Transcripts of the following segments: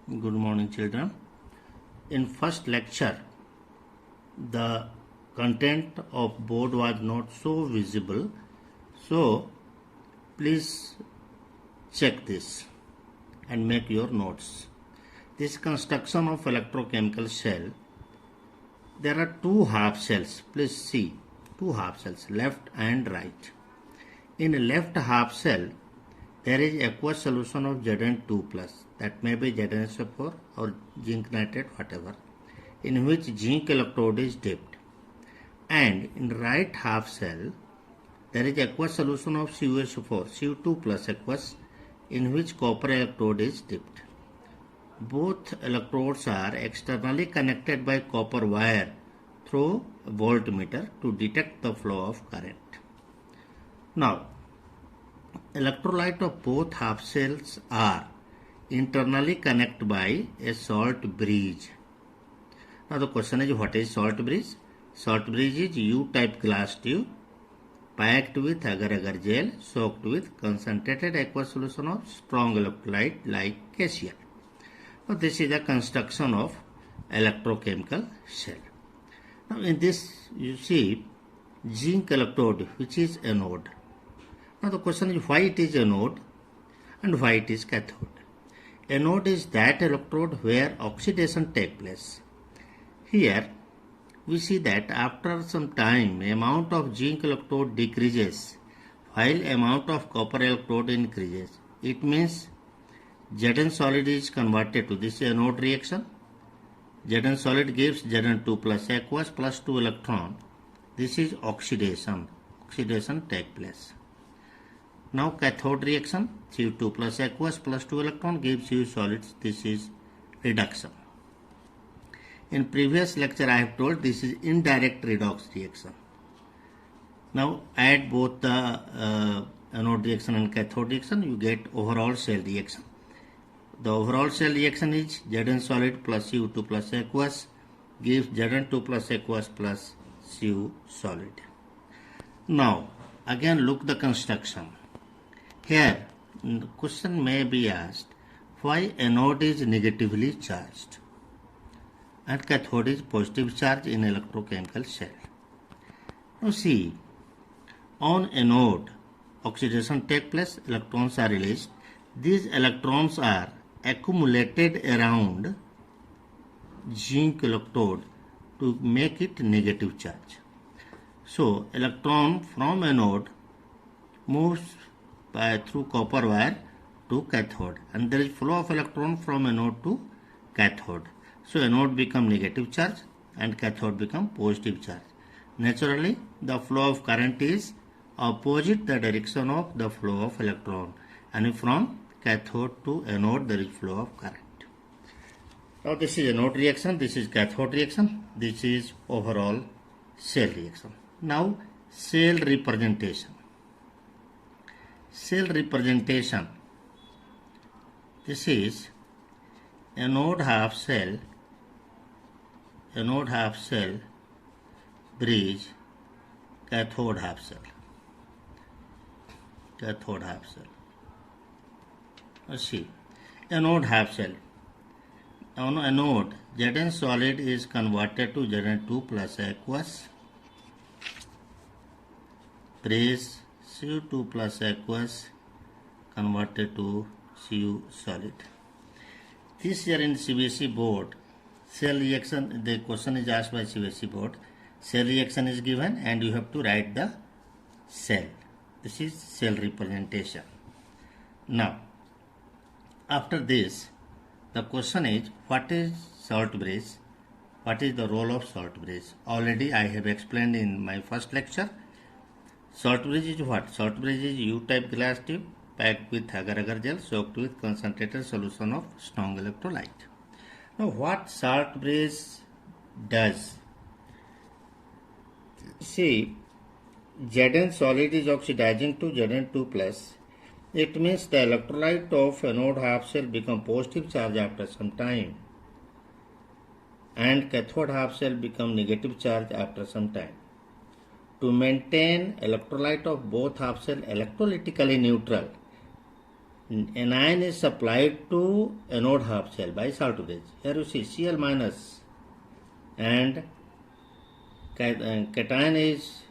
Good morning, children. In first lecture, the content of board was not so visible, so please check this and make your notes. This construction of electrochemical cell, there are two half cells. Please see, two half cells, left and right. In a left half cell, there is aqueous solution of Zn2 plus, that may be ZnSO4 or zinc nitrate, whatever, in which zinc electrode is dipped. And in right half cell, there is aqueous solution of CuSO4, Cu2 plus aqueous, in which copper electrode is dipped. Both electrodes are externally connected by copper wire through a voltmeter to detect the flow of current. Now, electrolyte of both half cells are internally connected by a salt bridge. Now the question is, what is salt bridge? Salt bridge is U-type glass tube packed with agar-agar gel soaked with concentrated aqueous solution of strong electrolyte like KCl. Now this is the construction of electrochemical cell. Now in this you see zinc electrode, which is anode. Now the question is, why it is anode and why it is cathode? Anode is that electrode where oxidation takes place. Here we see that after some time amount of zinc electrode decreases while amount of copper electrode increases. It means Zn solid is converted to this anode reaction. Zn solid gives Zn2 plus aqueous plus 2 electron. This is oxidation. Oxidation takes place. Now cathode reaction, Cu2 plus aqueous plus 2 electron gives you solids. This is reduction. In previous lecture I have told this is indirect redox reaction. Now add both the anode reaction and cathode reaction, you get overall cell reaction. The overall cell reaction is Zn solid plus Cu2 plus aqueous gives Zn2 plus aqueous plus Cu solid. Now again look the construction. Here the question may be asked, why anode is negatively charged and cathode is positive charge in electrochemical cell? Now see, on anode oxidation takes place, electrons are released. These electrons are accumulated around zinc electrode to make it negative charge. So electron from anode moves through copper wire to cathode, and there is flow of electron from anode to cathode. So anode become negative charge and cathode become positive charge. Naturally, the flow of current is opposite the direction of the flow of electron, and from cathode to anode there is flow of current. Now this is anode reaction, this is cathode reaction, this is overall cell reaction. Now cell representation. Cell representation. This is anode half cell bridge, cathode half cell. Let's see, anode half cell. On anode, Zn solid is converted to Zn2 plus aqueous, bridge Cu2 plus aqueous converted to Cu solid. This year in CBSE board, cell reaction, the question is asked by CBSE board, cell reaction is given and you have to write the cell. This is cell representation. Now, after this, the question is, what is salt bridge? What is the role of salt bridge? Already I have explained in my first lecture. Salt bridge is what? Salt bridge is U-type glass tube packed with agar-agar gel soaked with concentrated solution of strong electrolyte. Now what salt bridge does? See, Zn solid is oxidizing to Zn2 plus. It means the electrolyte of anode half cell become positive charge after some time and cathode half cell become negative charge after some time. To maintain electrolyte of both half cell electrolytically neutral, anion is supplied to anode half shell by salt bridge. Here you see Cl minus and cation is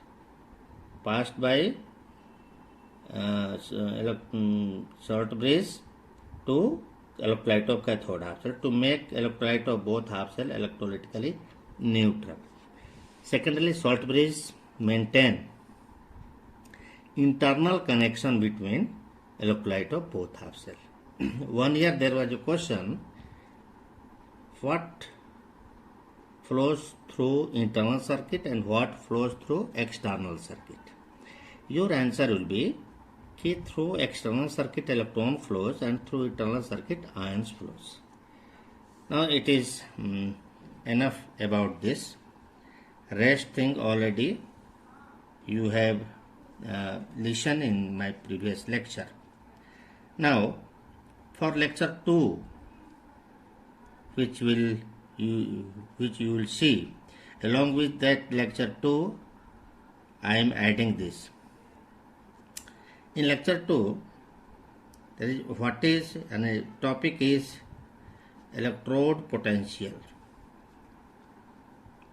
passed by salt bridge to electrolyte of cathode half shell to make electrolyte of both half shell electrolytically neutral. Secondly, salt bridge maintain internal connection between electrolyte of both half shell. One year there was a question, what flows through internal circuit and what flows through external circuit. Your answer will be कि through external circuit electron flows and through internal circuit ions flows. Now it is enough about this. Rest thing already you have listened in my previous lecture. Now for lecture 2, which you will see, along with that lecture 2 I am adding this. In lecture 2, there is what is, and a topic is electrode potential.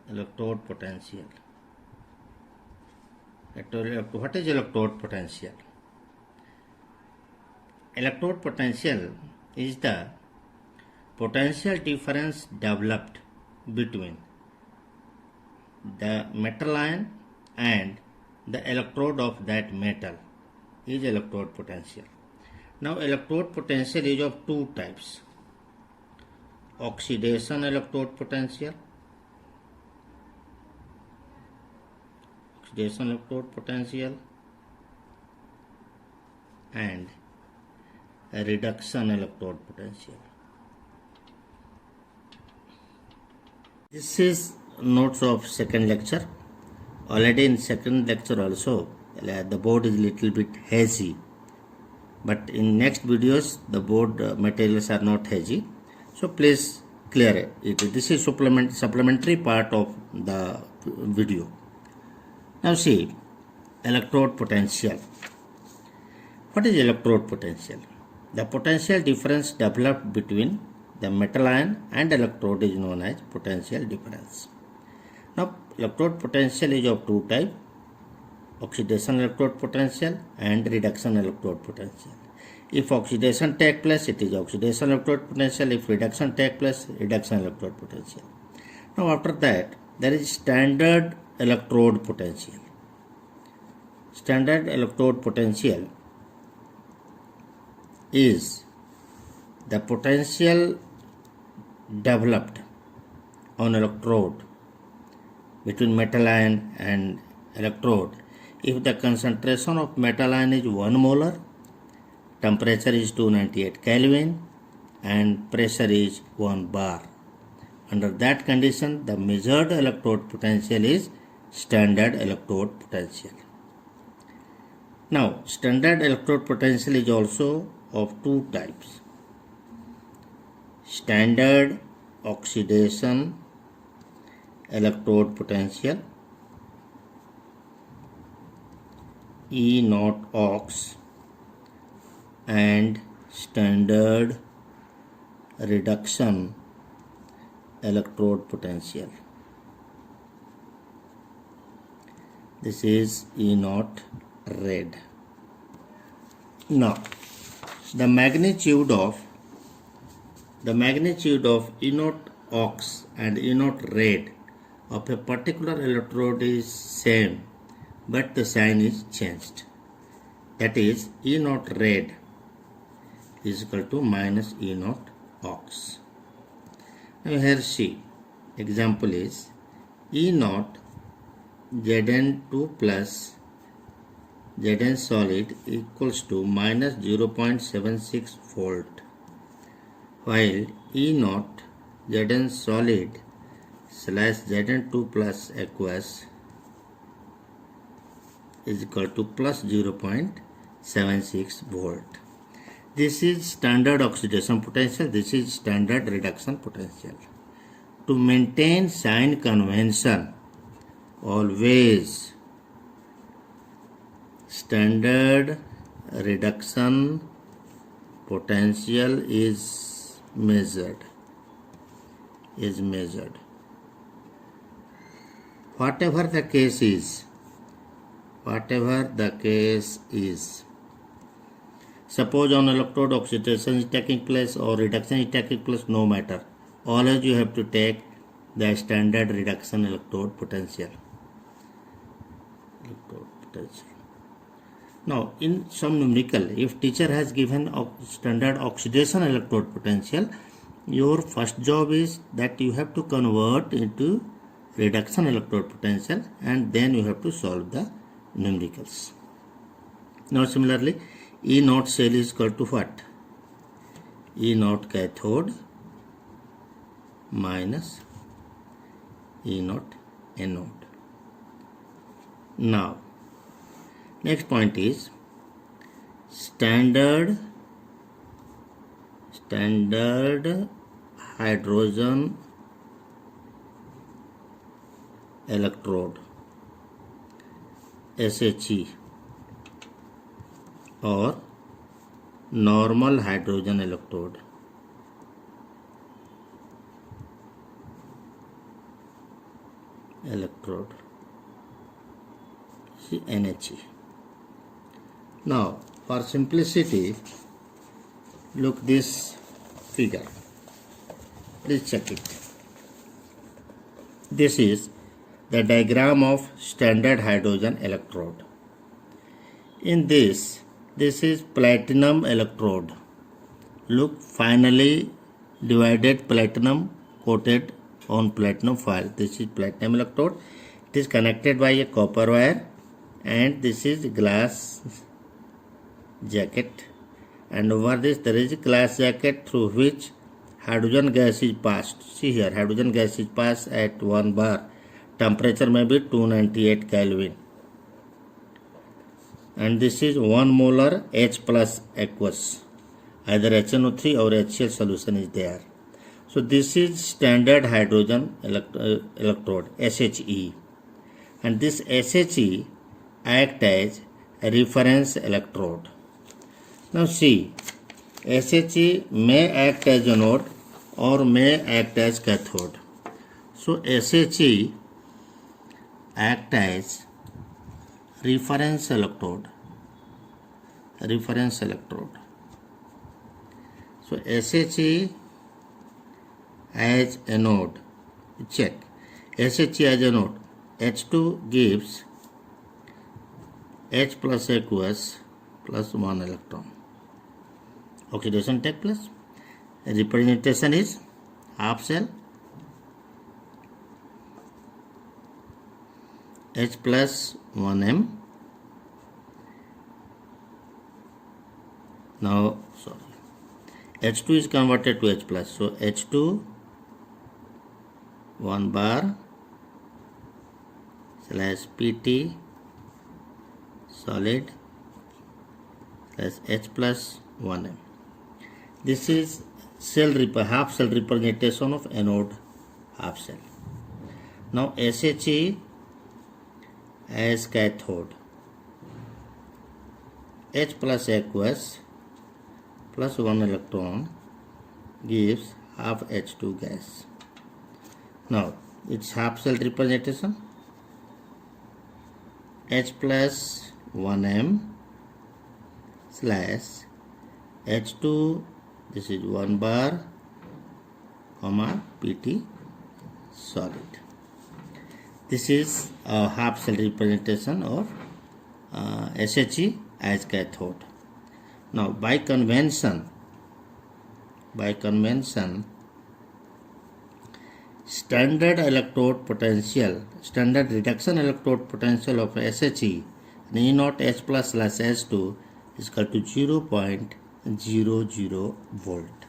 Electrode potential. What is electrode potential? Electrode potential is the potential difference developed between the metal ion and the electrode of that metal is electrode potential. Now electrode potential is of two types: oxidation electrode potential, and reduction electrode potential. This is notes of second lecture. Already in second lecture also the board is little bit hazy, but in next videos the board materials are not hazy, so please clear it. This is supplementary part of the video. Now see, electrode potential. What is electrode potential? The potential difference developed between the metal ion and electrode is known as potential difference. Now electrode potential is of two types: oxidation electrode potential and reduction electrode potential. If oxidation takes place, it is oxidation electrode potential. If reduction takes place, reduction electrode potential. Now after that, there is standard electrode potential. Standard electrode potential is the potential developed on electrode between metal ion and electrode if the concentration of metal ion is 1 molar, temperature is 298 Kelvin and pressure is 1 bar. Under that condition, the measured electrode potential is standard electrode potential. Now, standard electrode potential is also of two types: standard oxidation electrode potential E0 ox and standard reduction electrode potential. This is E0 red. Now the magnitude of E0 ox and E0 red of a particular electrode is same, but the sign is changed. That is, E0 red is equal to minus E0 ox. Now here see, example is E0 Zn2 plus Zn solid equals to minus 0.76 volt, while E0 Zn solid slash Zn2 plus aqueous is equal to plus 0.76 volt. This is standard oxidation potential. This is standard reduction potential. To maintain sign convention, always standard reduction potential is measured. Whatever the case is, suppose on electrode oxidation is taking place or reduction is taking place, no matter. Always you have to take the standard reduction electrode potential. Now, in some numerical, if teacher has given standard oxidation electrode potential, your first job is that you have to convert into reduction electrode potential, and then you have to solve the numericals. Now, similarly, E naught cell is equal to what? E naught cathode minus E naught anode. Now, next point is standard hydrogen electrode SHE or normal hydrogen electrode NHE. Now, for simplicity, look this figure. Please check it. This is the diagram of standard hydrogen electrode. In this is platinum electrode. Look, finally divided platinum coated on platinum foil. This is platinum electrode. It is connected by a copper wire, and this is glass jacket, and over this there is a glass jacket through which hydrogen gas is passed. See here, hydrogen gas is passed at 1 bar. Temperature may be 298 Kelvin. And this is 1 molar H plus aqueous. Either HNO3 or HCl solution is there. So this is standard hydrogen electrode SHE. And this SHE act as a reference electrode. Now see, SHE may act as anode or may act as cathode. So SHE act as reference electrode. So SHE as anode. Check. SHE as anode. H2 gives H plus aqueous plus 1 electron. Oxidation take place. Representation is half cell H plus 1m. Now, sorry, H2 is converted to H plus. So H2 1 bar slash PT solid slash H plus 1m. This is half cell representation of anode half cell. Now SHE as cathode. H plus aqueous plus 1 electron gives half H2 gas. Now it's half cell representation. H plus 1m slash H2, this is 1 bar, comma, PT solid. This is a half cell representation of SHE as cathode. Now by convention, standard reduction electrode potential of SHE and E naught H plus slash H2 is equal to 0.00 volt.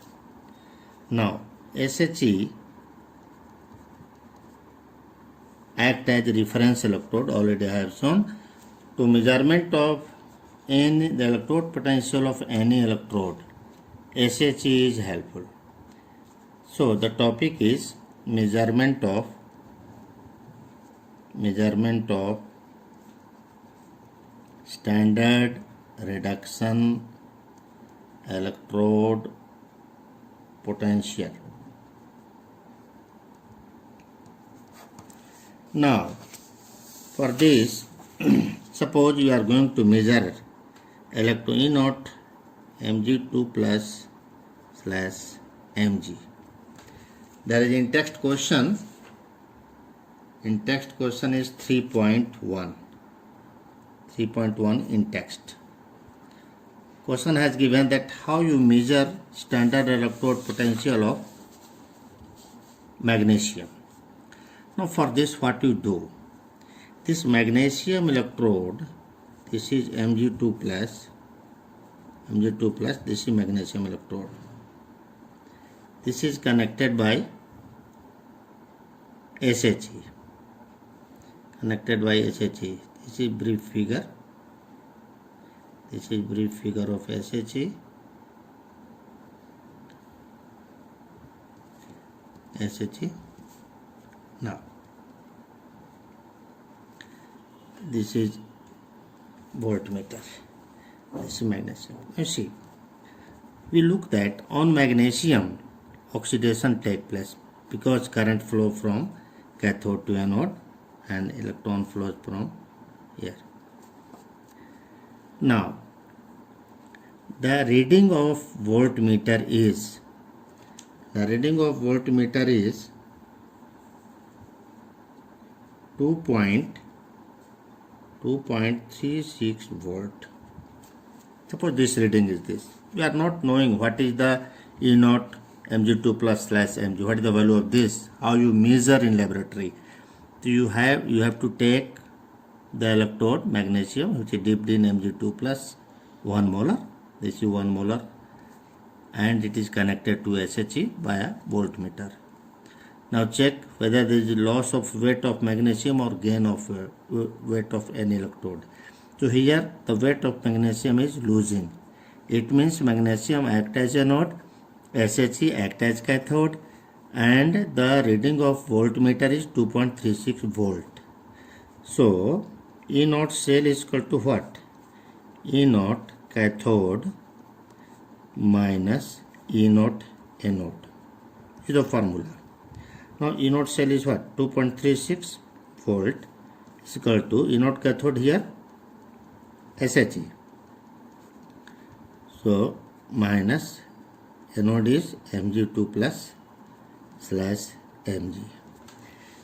Now SHE act as reference electrode, already I have shown. To measurement of the electrode potential of any electrode, SHE is helpful. So the topic is measurement of standard reduction electrode potential. Now, for this, suppose you are going to measure electron E naught Mg2 plus slash Mg. There is in text question. In text question is 3.1. 3.1 in text. Question has given that how you measure standard electrode potential of magnesium. Now for this what you do? This magnesium electrode, this is Mg2 plus, this is magnesium electrode. This is connected by SHE. Connected by SHE. This is brief figure. This is brief figure of SHE. SHE. Now, this is voltmeter. This is magnesium. You see, we look that on magnesium oxidation take place because current flow from cathode to anode and electron flows from here. Now, the reading of voltmeter is 2.36 volt. Suppose this reading is this. We are not knowing what is the E naught Mg2 plus slash Mg. What is the value of this? How you measure in laboratory? So you have to take the electrode magnesium which is dipped in Mg2 plus 1 molar. This is 1 molar and it is connected to SHE via voltmeter. Now check whether there is loss of weight of magnesium or gain of weight of any electrode. So here the weight of magnesium is losing. It means magnesium act as anode, SHE act as cathode, and the reading of voltmeter is 2.36 volt. So E naught cell is equal to what? E naught cathode minus E naught anode. This is the formula. Now E naught cell is what? 2.36 volt is equal to E naught cathode here SHE. So minus anode is Mg2 plus slash Mg.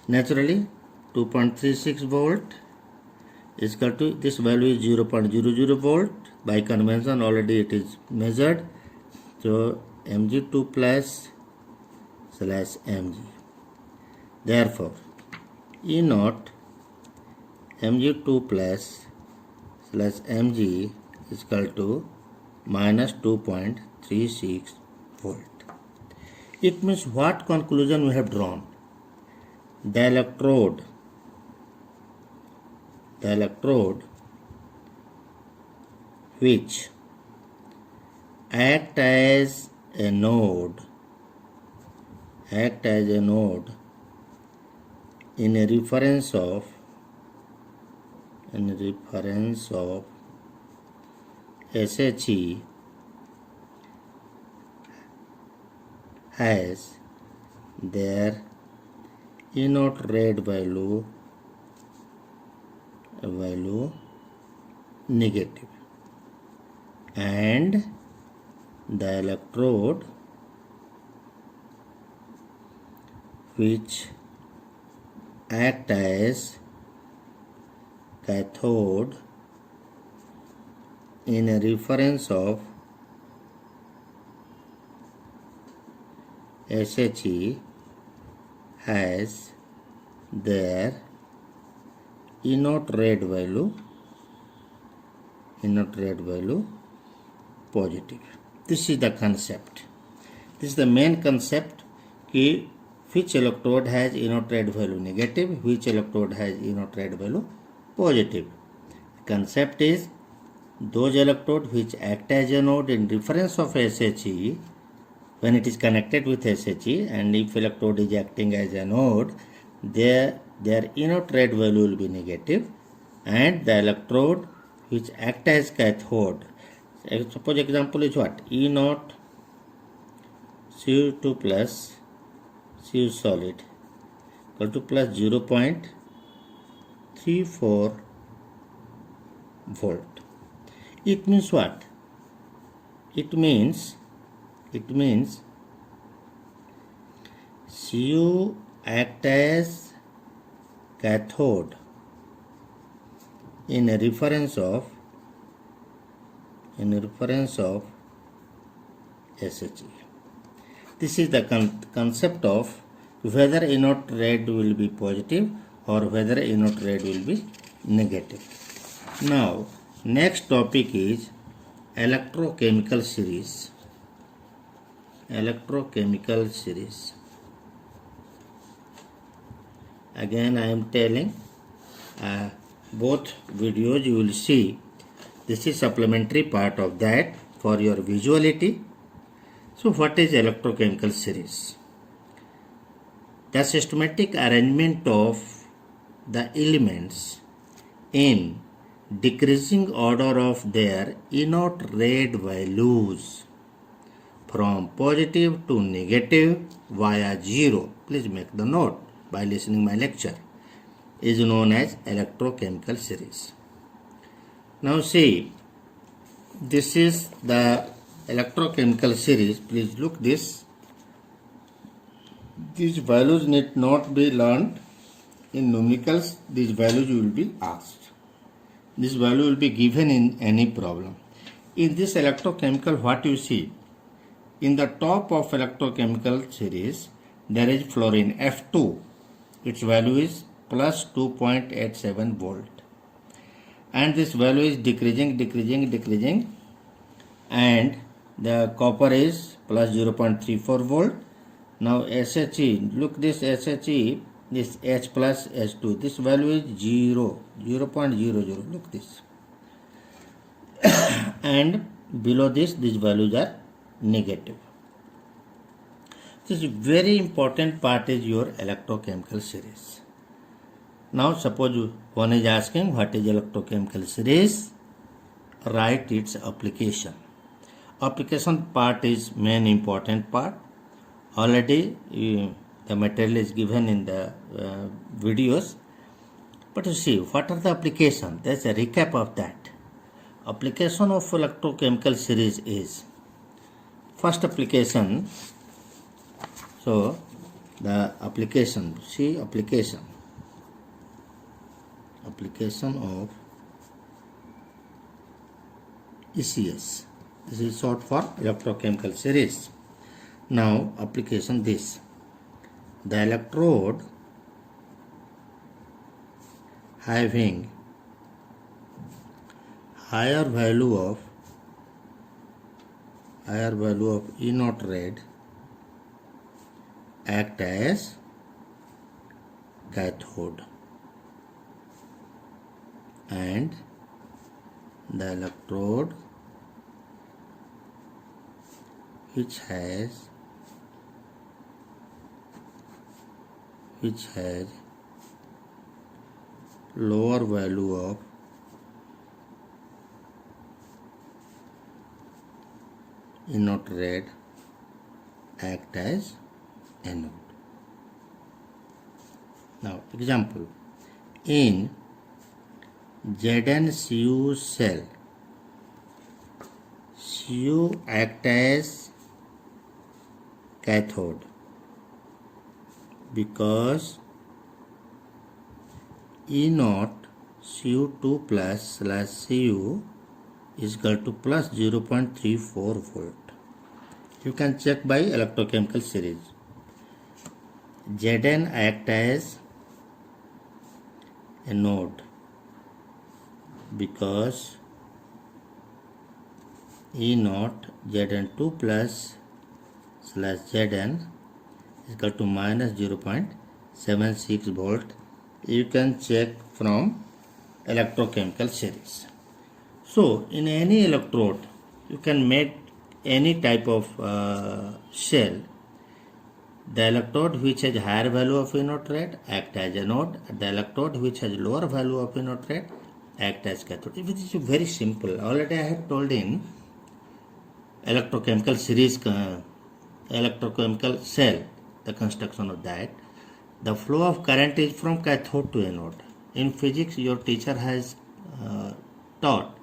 Naturally 2.36 volt is equal to this value is 0.00 volt. By convention already it is measured. So Mg2 plus slash Mg. Therefore E naught Mg2 plus slash Mg is equal to minus 2.36 volt. It means what conclusion we have drawn? The electrode which act as a node in a reference of SHE has their E naught rate value negative, and the electrode which act as cathode in a reference of SHE has their E naught rate value positive. This is the concept. This is the main concept कि which electrode has E naught rate value negative, which electrode has E naught rate value positive. The concept is those electrodes which act as a node in reference of SHE when it is connected with SHE, and if electrode is acting as a node, their E naught rate value will be negative, and the electrode which act as cathode, Suppose example is what? E naught Cu2 plus Cu solid equal to plus 0.34 volt. It means what? It means Cu act as cathode in reference of SHE. This is the concept of whether anode red will be positive or whether anode red will be negative. Now, next topic is electrochemical series. Again, I am telling both videos you will see. This is supplementary part of that for your visuality. So, what is electrochemical series? The systematic arrangement of the elements in decreasing order of their inert red values from positive to negative via 0. Please make the note by listening my lecture. Is known as electrochemical series. Now see, this is the electrochemical series. Please look this. These values need not be learned in numericals. These values will be asked. This value will be given in any problem. In this electrochemical, what you see? In the top of electrochemical series, there is fluorine F2. Its value is plus 2.87 volt. And this value is decreasing, and the copper is plus 0.34 volt. Now SHE, look this SHE, this H plus H2, this value is 0.00, look this. And below this, these values are negative. This is very important part is your electrochemical series. Now suppose one is asking what is electrochemical series, write its application. Application part is main important part. Already the material is given in the videos. But you see, what are the application? There's a recap of that. Application of electrochemical series is first application. So the application, see application of ECS. This is short for electrochemical series. Now application this. The electrode having higher value of E naught red act as cathode, and the electrode which has lower value of inert red act as anode. Now example, in ZnCu cell, Cu act as cathode because E naught Cu2 plus / Cu is equal to plus 0.34 volt. You can check by electrochemical series. Zn act as anode because E naught Zn2 plus / Zn is equal to minus 0.76 volt. You can check from electrochemical series. So in any electrode you can make any type of cell. The electrode which has higher value of inert red act as anode. The electrode which has lower value of inert red act as cathode. It is very simple. Already I have told in electrochemical series, electrochemical cell, the construction of that. The flow of current is from cathode to anode. In physics, your teacher has taught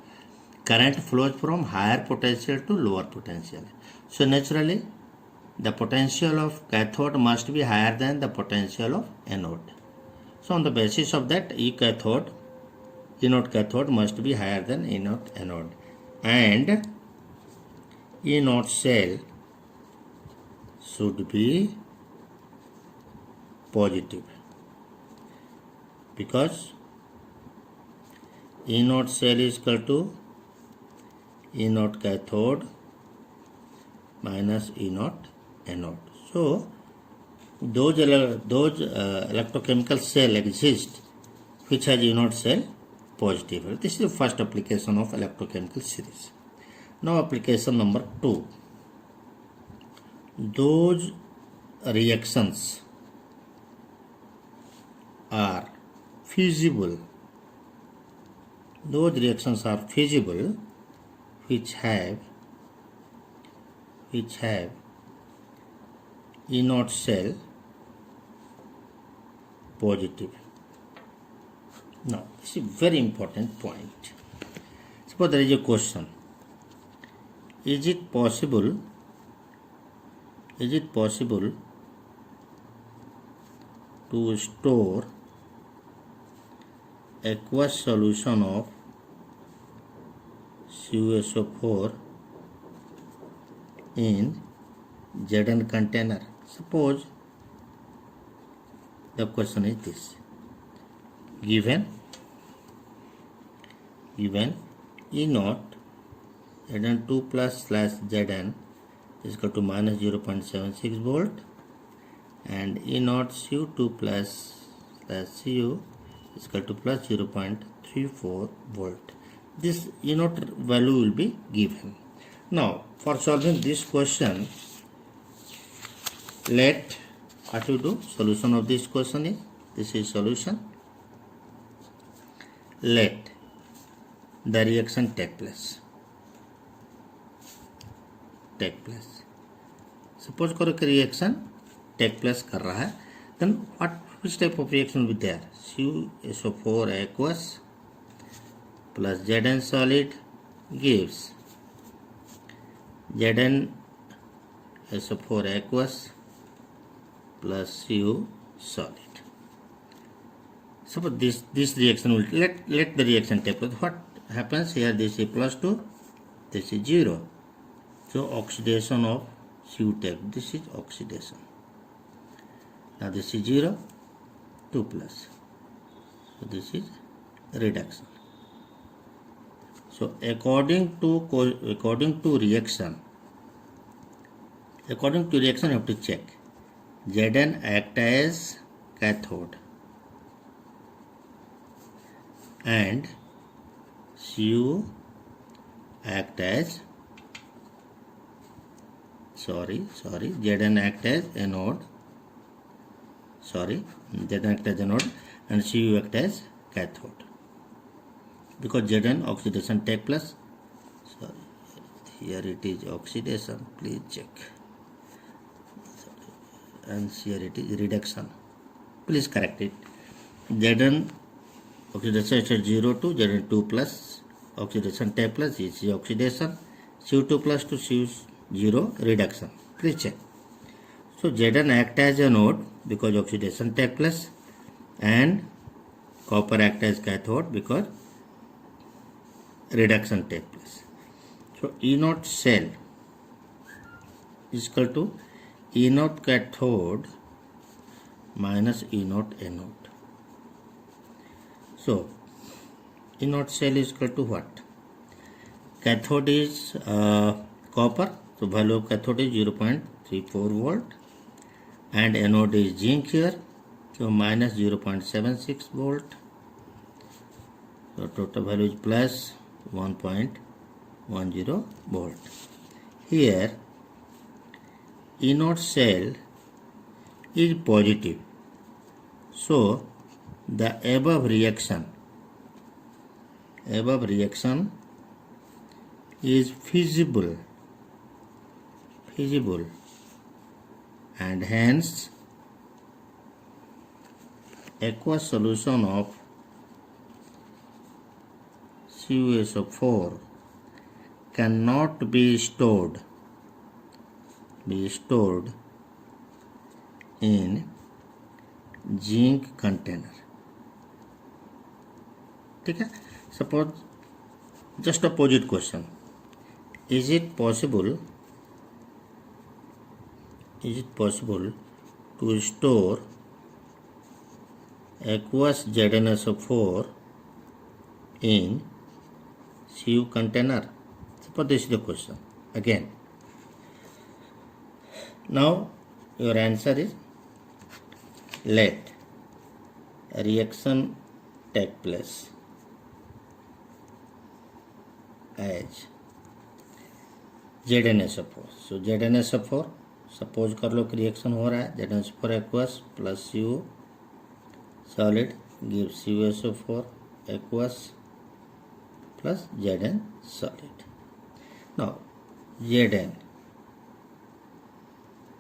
current flows from higher potential to lower potential. So naturally, the potential of cathode must be higher than the potential of anode. So on the basis of that, anode cathode must be higher than anode, and anode cell should be positive, because anode cell is equal to anode cathode minus anode anode. So those electrochemical cell exist which has anode cell positive. This is the first application of electrochemical series. Now application number 2. Those reactions are feasible. Those reactions are feasible which have anode cell positive. Now, this is a very important point. Suppose there is a question. Is it possible to store aqueous solution of CuSO4 in Zn container? Suppose the question is this: given E naught Zn2 plus slash Zn is equal to minus 0.76 volt, and E naught Cu2 plus slash Cu is equal to plus 0.34 volt. This E naught value will be given. Now, for solving this question, let what you do, solution of this question is, this is solution. Let the reaction take place. Suppose करो कि reaction take place कर रहा है, then which type of reaction will be there? CuSO4 aqueous plus Zn solid gives ZnSO4 aqueous plus Cu solid. Suppose this reaction will let the reaction take place. What happens here? This is plus 2, this is 0. So oxidation of Cu take. This is oxidation. Now this is 0, 2 plus. So this is reduction. So according to reaction, you have to check. Zn act as cathode and Cu act as Zn act as anode. Zn act as anode and Cu act as cathode. Because Zn oxidation take place. Here it is oxidation. Please check. And here it is reduction. Please correct it. Zn oxidation is 0 to Zn2 plus oxidation take place. This is oxidation. Cu2 plus to Cu0 reduction. Please check. So Zn act as anode because oxidation take place, and copper act as cathode because reduction take place. So E naught cell is equal to E naught cathode minus E naught anode. So E naught cell is equal to what? Cathode is copper, so value of cathode is 0.34 volt, and anode is zinc here, so minus 0.76 volt. So total value is plus 1.10 volt. Here E naught cell is positive, so the above reaction is feasible feasible, and hence aqueous solution of CuSO4 cannot be stored in zinc container. ठीक है. Suppose just opposite question. Is it possible to store aqueous ZnSO4 in Cu container? Suppose this is the question again. Now your answer is, let a reaction take place as ZnSO4. So ZnSO4, suppose कर लो कि reaction हो रहा है, ZnSO4 aqueous plus Cu solid gives CuSO4 aqueous plus Zn solid. Now Zn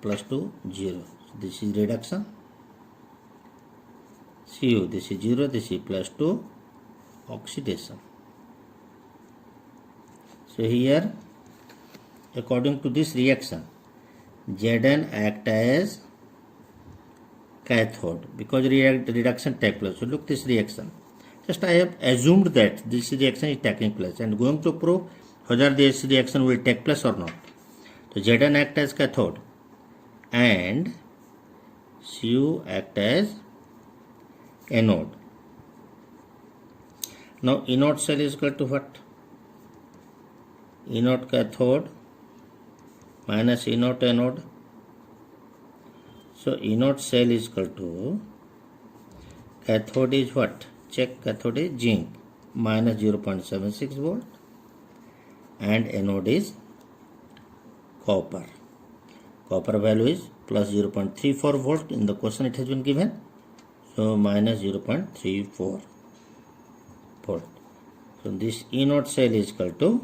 plus 2 0. So this is reduction. Cu, this is 0, this is plus 2, oxidation. So here, according to this reaction, Zn act as cathode because reduction take place. So look this reaction. Just I have assumed that this reaction is taking place and going to prove whether this reaction will take place or not. So Zn act as cathode and Cu act as anode. Now anode cell is equal to what? Anode cathode minus anode anode. So anode cell is equal to cathode is what? Check, cathode is zinc minus 0.76 volt and anode is copper. Copper value is plus 0.34 volt. In the question it has been given. So minus 0.34 volt. So this anode cell is equal to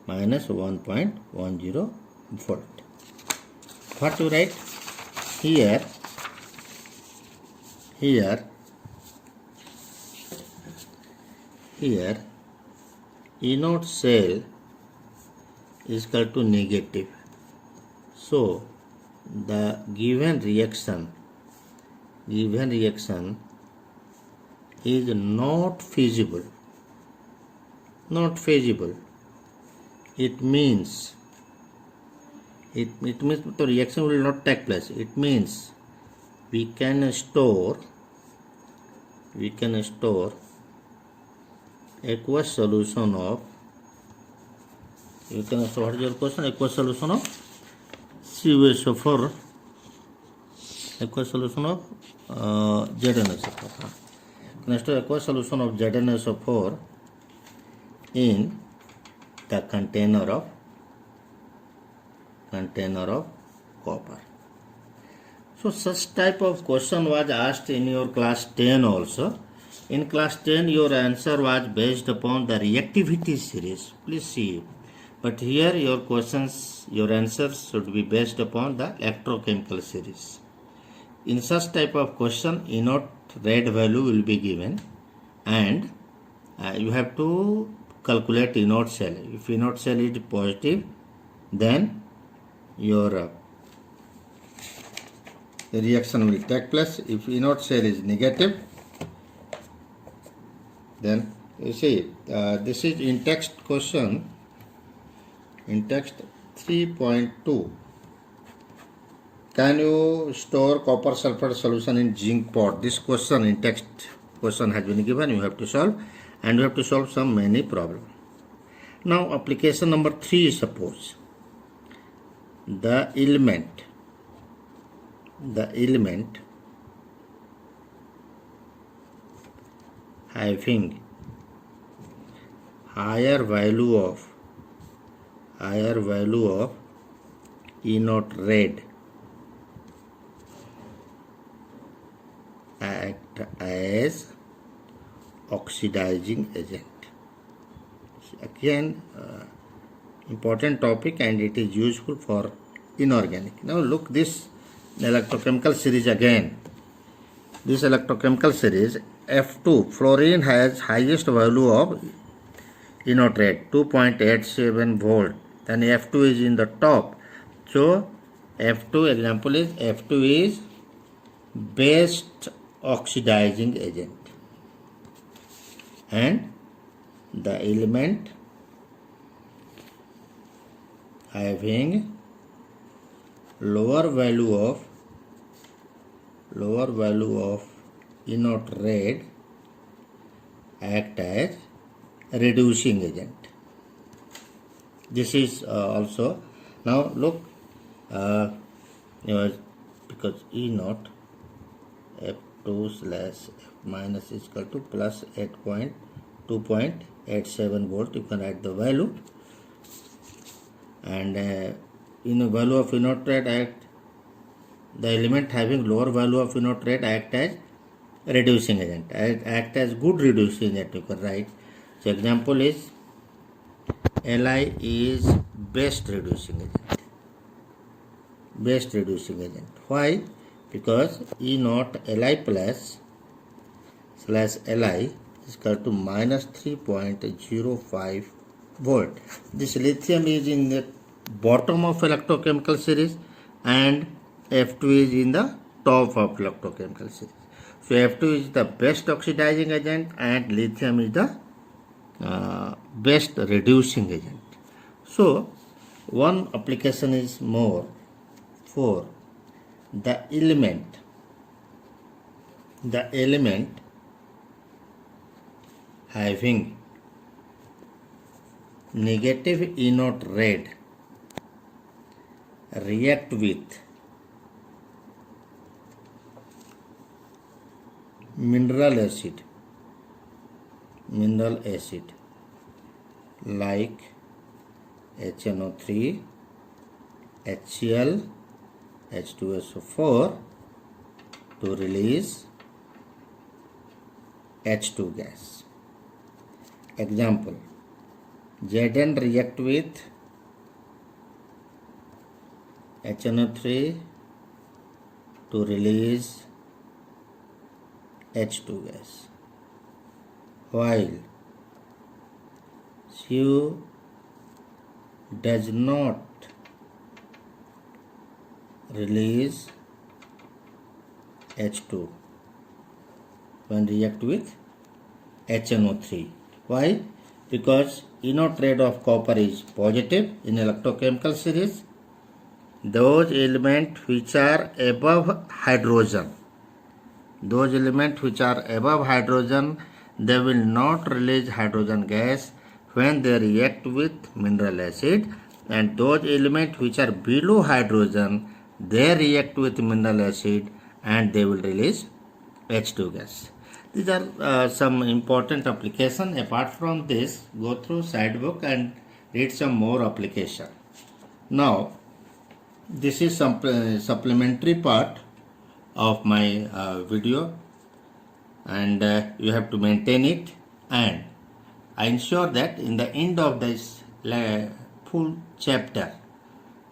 minus 1.10 volt. What to write? Here anode cell is equal to negative. So the given reaction is not feasible. It means the reaction will not take place. It means we can store aqueous solution of, what is your question? Aqueous solution of CuSO4, aqueous solution of ZnSO4. Can store aqueous solution of ZnSO4 in the container of copper. So such type of question was asked in your class 10 also. In class 10 your answer was based upon the reactivity series. Please see. But here your answers should be based upon the electrochemical series. In such type of question, anode red value will be given and you have to calculate anode cell. If anode cell is positive, then your reaction will take place. If anode cell is negative, then you see this is in text question, in text 3.2. Can you store copper sulfate solution in zinc pot? This question in text question has been given. You have to solve, and you have to solve some many problem. Now application number 3, suppose the element having higher value of anode red act as oxidizing agent. Again important topic and it is useful for inorganic. Now look this electrochemical series again. This electrochemical series F2, fluorine has highest value of inert rate 2.87 volt, then F2 is in the top. So F2 example is F2 is best oxidizing agent, and the element having lower value of inert rate act as reducing agent. This is also, now look, because E naught F2 slash F minus is equal to plus 2.87 volt, you can write the value, and in a value of inert rate act, the element having lower value of inert rate act as reducing agent, act as good reducing agent, you can write. So example is Li is best reducing agent. Why? Because E naught Li plus slash Li is equal to minus 3.05 volt. This lithium is in the bottom of electrochemical series and F2 is in the top of electrochemical series. So F2 is the best oxidizing agent and lithium is the best reducing agent. So one application is more for the element having negative inert rate react with mineral acid like HNO3, HCl, H2SO4 to release H2 gas. Example, Zn react with HNO3 to release H2 gas, while Cu does not release H2 when react with HNO3. Why? Because inert rate of copper is positive in electrochemical series. Those elements which are above hydrogen, they will not release hydrogen gas when they react with mineral acid, and those elements which are below hydrogen, they react with mineral acid and they will release H2 gas. These are some important applications. Apart from this, go through side book and read some more application. Now this is some supplementary part of my video, and you have to maintain it, and I ensure that in the end of this full chapter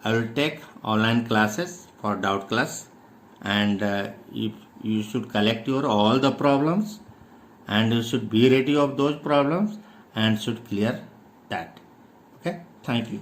I will take online classes for doubt class, and if you should collect your all the problems and you should be ready of those problems and should clear that. Okay, thank you.